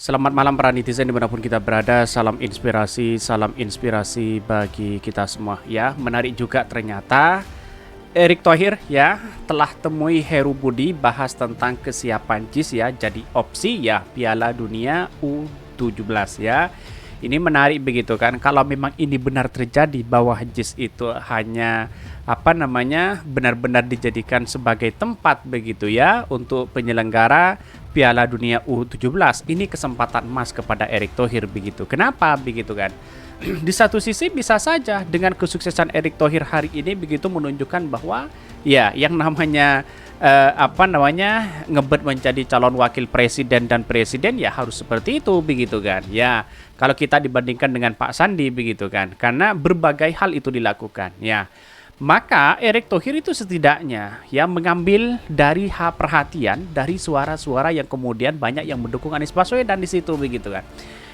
Selamat malam para netizen dimanapun kita berada. Salam inspirasi bagi kita semua. Ya, menarik juga ternyata Erick Thohir ya telah temui Heru Budi bahas tentang kesiapan JIS ya jadi opsi ya Piala Dunia U17 ya. Ini menarik begitu kan. Kalau memang ini benar terjadi bahwa JIS itu hanya benar-benar dijadikan sebagai tempat begitu ya untuk penyelenggara Piala Dunia U17. Ini kesempatan emas kepada Erick Thohir begitu. Kenapa begitu kan? Di satu sisi bisa saja dengan kesuksesan Erick Thohir hari ini begitu menunjukkan bahwa ya yang namanya ngebet menjadi calon wakil presiden dan presiden ya harus seperti itu begitu kan. Ya, kalau kita dibandingkan dengan Pak Sandi begitu kan. Karena berbagai hal itu dilakukan ya. Maka Erick Thohir itu setidaknya ya mengambil dari perhatian dari suara-suara yang kemudian banyak yang mendukung Anies Baswedan di situ begitu kan.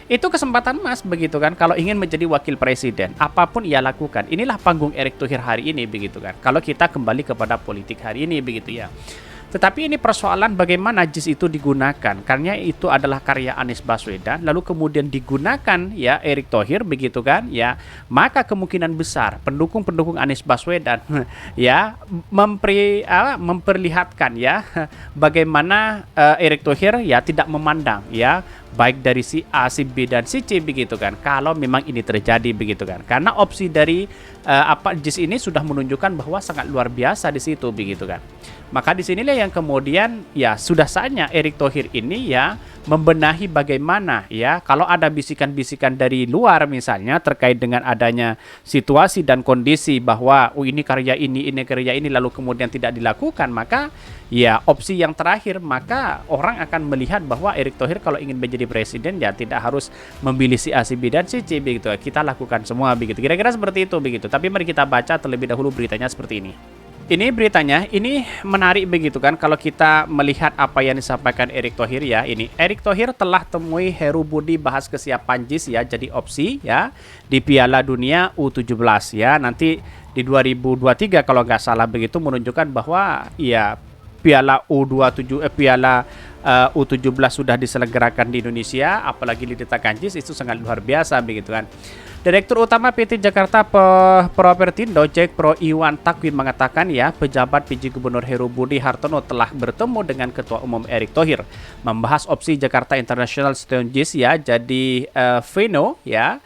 Itu kesempatan emas begitu kan kalau ingin menjadi wakil presiden, apapun ia lakukan. Inilah panggung Erick Thohir hari ini begitu kan. Kalau kita kembali kepada politik hari ini begitu ya. Tetapi ini persoalan bagaimana JIS itu digunakan. Karena itu adalah karya Anies Baswedan, lalu kemudian digunakan ya Erick Thohir begitu kan ya. Maka kemungkinan besar pendukung-pendukung Anies Baswedan ya memperlihatkan ya bagaimana Erick Thohir ya tidak memandang ya baik dari si A, si B dan si C begitu kan. Kalau memang ini terjadi begitu kan. Karena opsi dari JIS ini sudah menunjukkan bahwa sangat luar biasa di situ begitu kan. Maka di sinilah yang kemudian ya sudah saatnya Erick Thohir ini ya membenahi bagaimana ya kalau ada bisikan-bisikan dari luar misalnya terkait dengan adanya situasi dan kondisi bahwa ini karya ini karya ini lalu kemudian tidak dilakukan, maka ya opsi yang terakhir maka orang akan melihat bahwa Erick Thohir kalau ingin menjadi presiden ya tidak harus memilih si A, si B dan si C begitu. Kita lakukan semua begitu. Kira-kira seperti itu begitu. Tapi mari kita baca terlebih dahulu beritanya seperti ini. Ini beritanya, ini menarik begitu kan kalau kita melihat apa yang disampaikan Erick Thohir ya. Ini Erick Thohir telah temui Heru Budi bahas kesiapan JIS ya jadi opsi ya di Piala Dunia U17 ya. Nanti di 2023 kalau nggak salah begitu menunjukkan bahwa ya Piala U17 sudah diselenggarakan di Indonesia, apalagi diletakkan JIS itu sangat luar biasa begitu kan. Direktur Utama PT Jakarta Propertindo Jack Pro Iwan Takwin mengatakan ya pejabat PJ Gubernur Heru Budi Hartono telah bertemu dengan Ketua Umum Erick Thohir membahas opsi Jakarta International Stadium JIS ya jadi Veno ya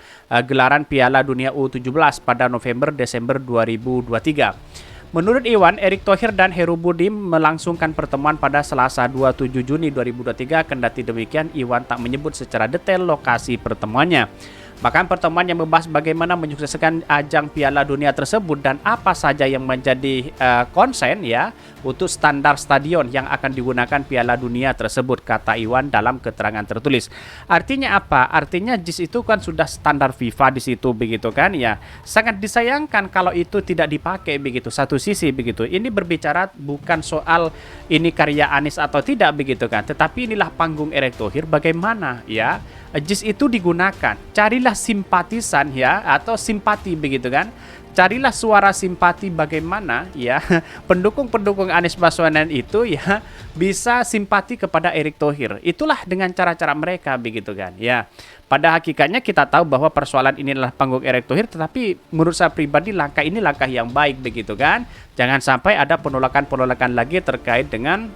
gelaran Piala Dunia U17 pada November-Desember 2023. Menurut Iwan, Erick Thohir dan Heru Budi melangsungkan pertemuan pada Selasa 27 Juni 2023. Kendati demikian, Iwan tak menyebut secara detail lokasi pertemuannya. Bahkan pertemuan yang membahas bagaimana menyukseskan ajang Piala Dunia tersebut dan apa saja yang menjadi konsen ya untuk standar stadion yang akan digunakan Piala Dunia tersebut, kata Iwan dalam keterangan tertulis. Artinya apa? Artinya JIS itu kan sudah standar FIFA di situ begitu kan ya. Sangat disayangkan kalau itu tidak dipakai begitu. Satu sisi begitu. Ini berbicara bukan soal ini karya Anies atau tidak begitu kan. Tetapi inilah panggung Erick Thohir bagaimana ya JIS itu digunakan. Carilah simpatisan ya atau simpati begitu kan. Carilah suara simpati bagaimana ya pendukung-pendukung Anies Baswedan itu ya bisa simpati kepada Erick Thohir. Itulah dengan cara-cara mereka begitu kan ya. Pada hakikatnya kita tahu bahwa persoalan ini adalah panggung Erick Thohir, tetapi menurut saya pribadi langkah ini langkah yang baik begitu kan. Jangan sampai ada penolakan-penolakan lagi terkait dengan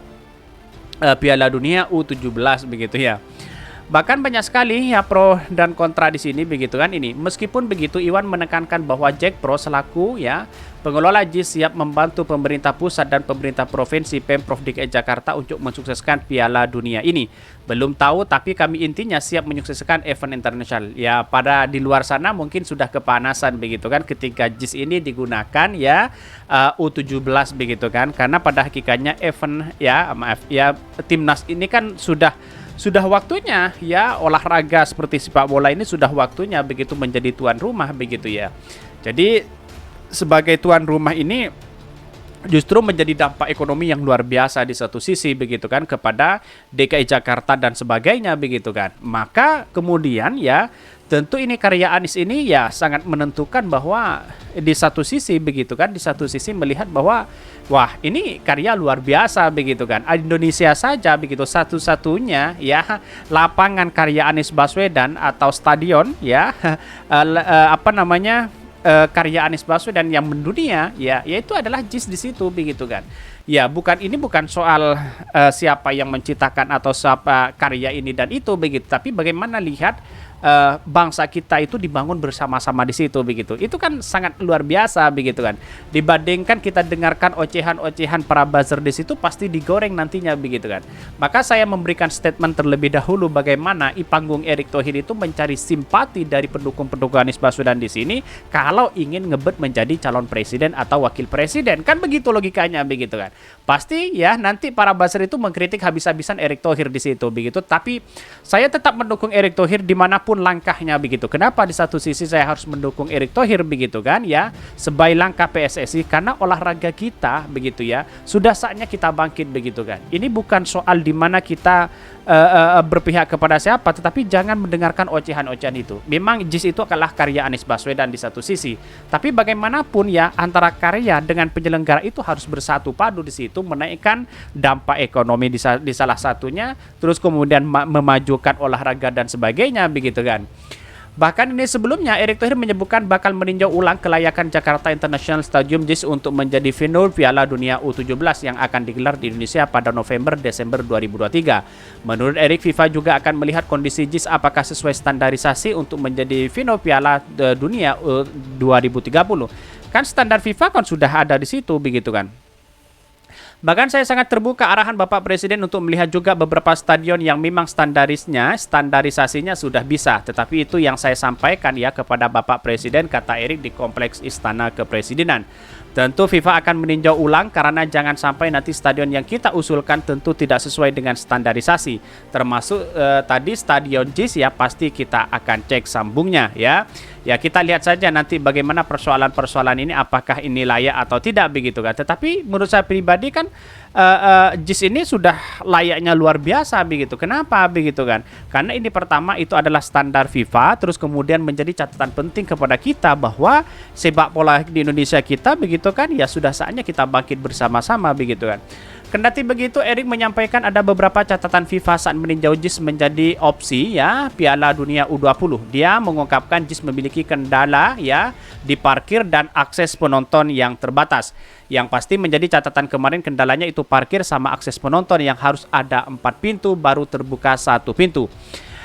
Piala Dunia U17 begitu ya. Bahkan banyak sekali ya pro dan kontra di sini begitu kan ini. Meskipun begitu Iwan menekankan bahwa Jack Pro selaku ya pengelola JIS siap membantu pemerintah pusat dan pemerintah provinsi Pemprov DKI Jakarta untuk mensukseskan Piala Dunia ini. Belum tahu tapi kami intinya siap menyukseskan event internasional. Ya pada di luar sana mungkin sudah kepanasan begitu kan ketika JIS ini digunakan ya U17 begitu kan. Karena pada hakikatnya event ya timnas ini kan sudah waktunya ya olahraga seperti sepak bola ini sudah waktunya begitu menjadi tuan rumah begitu ya. Jadi sebagai tuan rumah ini justru menjadi dampak ekonomi yang luar biasa di satu sisi begitu kan kepada DKI Jakarta dan sebagainya begitu kan. Maka kemudian ya tentu ini karya Anies ini ya sangat menentukan bahwa di satu sisi begitu kan, di satu sisi melihat bahwa wah ini karya luar biasa begitu kan. Indonesia saja begitu satu-satunya ya lapangan karya Anies Baswedan atau stadion ya apa namanya karya Anies Baswedan yang mendunia ya yaitu adalah JIS di situ begitu kan. Ya bukan soal siapa yang menciptakan atau siapa karya ini dan itu begitu, tapi bagaimana lihat bangsa kita itu dibangun bersama-sama di situ begitu. Itu kan sangat luar biasa begitu kan. Dibandingkan kita dengarkan ocehan-ocehan para buzzer di situ pasti digoreng nantinya begitu kan. Maka saya memberikan statement terlebih dahulu bagaimana Ipanggung Erick Thohir itu mencari simpati dari pendukung-pendukung Anies Baswedan di sini kalau ingin ngebet menjadi calon presiden atau wakil presiden. Kan begitu logikanya begitu kan. Pasti ya nanti para buzzer itu mengkritik habis-habisan Erick Thohir di situ begitu. Tapi saya tetap mendukung Erick Thohir dimanapun langkahnya begitu. Kenapa di satu sisi saya harus mendukung Erick Thohir begitu kan ya sebagai langkah PSSI karena olahraga kita begitu ya sudah saatnya kita bangkit begitu kan. Ini bukan soal di mana kita berpihak kepada siapa, tetapi jangan mendengarkan ocehan-ocehan itu. Memang JIS itu adalah karya Anies Baswedan di satu sisi, tapi bagaimanapun ya antara karya dengan penyelenggara itu harus bersatu padu di situ menaikkan dampak ekonomi di salah satunya, terus kemudian memajukan olahraga dan sebagainya begitu kan. Bahkan ini sebelumnya Erick Thohir menyebutkan bakal meninjau ulang kelayakan Jakarta International Stadium JIS untuk menjadi venue Piala Dunia U17 yang akan digelar di Indonesia pada November-Desember 2023. Menurut Erick, FIFA juga akan melihat kondisi JIS apakah sesuai standarisasi untuk menjadi venue Piala Dunia 2030. Kan standar FIFA kan sudah ada di situ begitu kan. Bahkan saya sangat terbuka arahan Bapak Presiden untuk melihat juga beberapa stadion yang memang standarisasinya sudah bisa. Tetapi itu yang saya sampaikan ya kepada Bapak Presiden, kata Erick di Kompleks Istana Kepresidenan. Tentu FIFA akan meninjau ulang karena jangan sampai nanti stadion yang kita usulkan tentu tidak sesuai dengan standarisasi. Termasuk tadi stadion JIS ya pasti kita akan cek sambungnya ya. Ya kita lihat saja nanti bagaimana persoalan-persoalan ini apakah ini layak atau tidak begitu kan. Tetapi menurut saya pribadi kan JIS ini sudah layaknya luar biasa begitu. Kenapa begitu kan? Karena ini pertama itu adalah standar FIFA, terus kemudian menjadi catatan penting kepada kita bahwa sepak bola di Indonesia kita begitu kan ya sudah saatnya kita bangkit bersama-sama begitu kan. Kendati begitu, Erick menyampaikan ada beberapa catatan FIFA saat meninjau JIS menjadi opsi ya Piala Dunia U20. Dia mengungkapkan JIS memiliki kendala ya di parkir dan akses penonton yang terbatas. Yang pasti menjadi catatan kemarin kendalanya itu parkir sama akses penonton yang harus ada 4 pintu baru terbuka 1 pintu.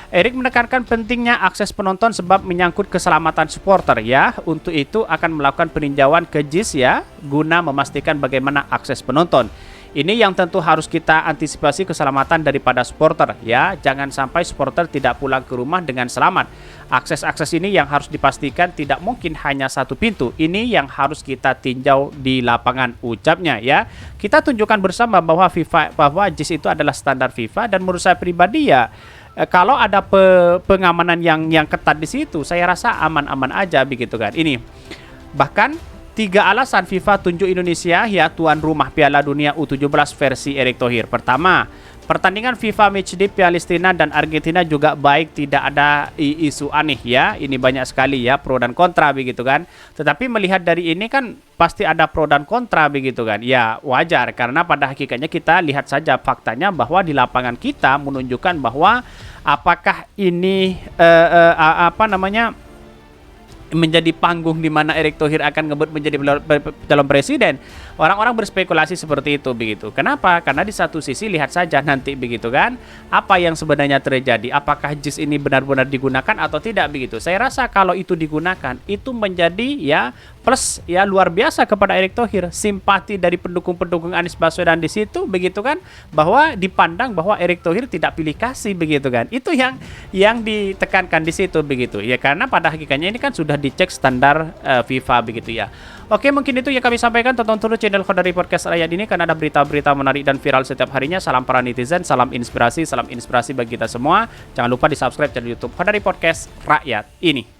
Erick menekankan pentingnya akses penonton sebab menyangkut keselamatan supporter ya. Untuk itu akan melakukan peninjauan ke JIS ya guna memastikan bagaimana akses penonton. Ini yang tentu harus kita antisipasi keselamatan daripada supporter ya. Jangan sampai supporter tidak pulang ke rumah dengan selamat. Akses-akses ini yang harus dipastikan tidak mungkin hanya 1 pintu. Ini yang harus kita tinjau di lapangan, ucapnya ya. Kita tunjukkan bersama bahwa JIS itu adalah standar FIFA dan menurut saya pribadi ya kalau ada pengamanan yang ketat di situ, saya rasa aman-aman aja begitu kan. Ini bahkan 3 alasan FIFA tunjuk Indonesia ya tuan rumah Piala Dunia U17 versi Erick Thohir. Pertama, pertandingan FIFA Matchday Palestina dan Argentina juga baik, tidak ada isu aneh ya. Ini banyak sekali ya pro dan kontra begitu kan. Tetapi melihat dari ini kan pasti ada pro dan kontra begitu kan. Ya wajar karena pada hakikatnya kita lihat saja faktanya bahwa di lapangan kita menunjukkan bahwa apakah ini menjadi panggung di mana Erick Thohir akan ngebut menjadi calon presiden. Orang-orang berspekulasi seperti itu begitu. Kenapa? Karena di satu sisi lihat saja nanti begitu kan, apa yang sebenarnya terjadi? Apakah JIS ini benar-benar digunakan atau tidak begitu? Saya rasa kalau itu digunakan, itu menjadi ya plus ya luar biasa kepada Erick Thohir. Simpati dari pendukung-pendukung Anies Baswedan di situ begitu kan, bahwa dipandang bahwa Erick Thohir tidak pilih kasih begitu kan. Itu yang ditekankan di situ begitu. Ya karena pada hakikatnya ini kan sudah dicek standar FIFA begitu ya. Oke, mungkin itu yang kami sampaikan. Tonton terus channel Khodari Podcast Rakyat ini karena ada berita-berita menarik dan viral setiap harinya. Salam para netizen, salam inspirasi bagi kita semua. Jangan lupa di subscribe channel YouTube Khodari Podcast Rakyat ini.